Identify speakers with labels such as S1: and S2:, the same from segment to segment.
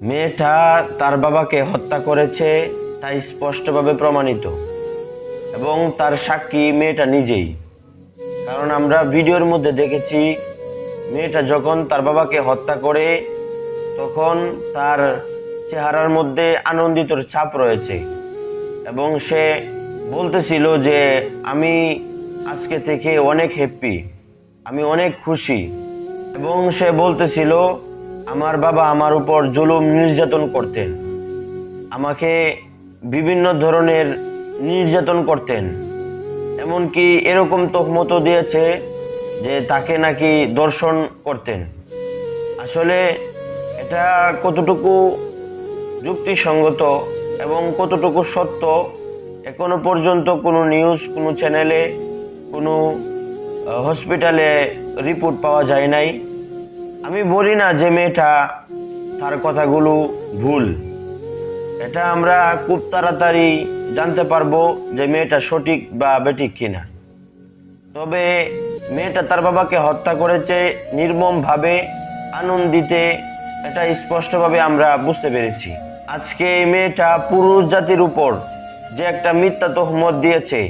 S1: মেয়েটা তার বাবাকে হত্যা করেছে, তাই স্পষ্টভাবে প্রমাণিত, এবং তার সাক্ষী মেয়েটা নিজেই। কারণ আমরা ভিডিওর মধ্যে দেখেছি মেয়েটা যখন তার বাবাকে হত্যা করে তখন তার চেহারার মধ্যে আনন্দিতর ছাপ রয়েছে, এবং সে বলতেছিল যে আমি আজকে থেকে অনেক হ্যাপি, আমি অনেক খুশি। এবং সে বলতেছিল আমার বাবা আমার উপর জুলুম নির্যাতন করতেন, আমাকে বিভিন্ন ধরনের নির্যাতন করতেন, এমনকি এরকম তহমতও দিয়েছে যে তাকে নাকি দর্শন করতেন। আসলে এটা কতটুকু যুক্তিসঙ্গত এবং কতটুকু সত্য এখনো পর্যন্ত কোনো নিউজ, কোনো চ্যানেলে, কোনো হসপিটালে রিপোর্ট পাওয়া যায় নাই। আমি বলি না যে মেয়েটা তার কথাগুলো ভুল, এটা আমরা খুব তাড়াতাড়ি জানতে পারবো যে মেয়েটা সঠিক বা বেঠিক কিনা। তবে মেয়েটা তার বাবাকে হত্যা করেছে নির্মমভাবে, আনন্দিতে, এটা স্পষ্টভাবে আমরা বুঝতে পেরেছি। আজকে এই মেয়েটা পুরুষ জাতির উপর যে একটা মিথ্যা তহমত দিয়েছে,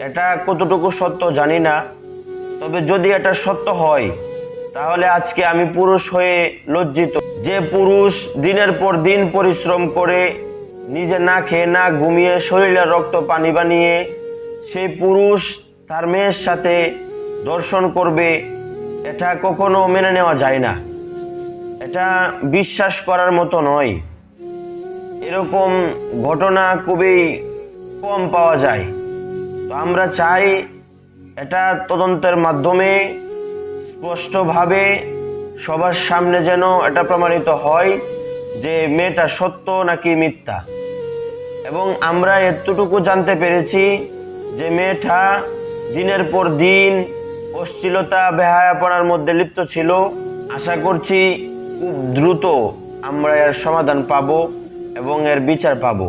S1: এটা কতটুকু সত্য জানি না। তবে যদি এটা সত্য হয় তাহলে আজকে আমি পুরুষ হয়ে লজ্জিত। যে পুরুষ দিনের পর দিন পরিশ্রম করে নিজে না খেয়ে না ঘুমিয়ে শরীরে রক্ত পানি বানিয়ে সেই পুরুষ তার মেয়ের সাথে দর্শন করবে, এটা কখনো মেনে নেওয়া যায় না, এটা বিশ্বাস করার মতো নয়। এরকম ঘটনা খুবই কম পাওয়া যায়। তো আমরা চাই এটা তদন্তের মাধ্যমে স্পষ্টভাবে সবার সামনে যেন এটা প্রমাণিত হয় যে মেয়েটা সত্য নাকি মিথ্যা। এবং আমরা এতটুকু জানতে পেরেছি যে মেয়েটা দিনের পর দিন অশ্লীলতা, বেহায়াপনার মধ্যে লিপ্ত ছিল। আশা করছি খুব দ্রুত আমরা এর সমাধান পাব এবং এর বিচার পাব।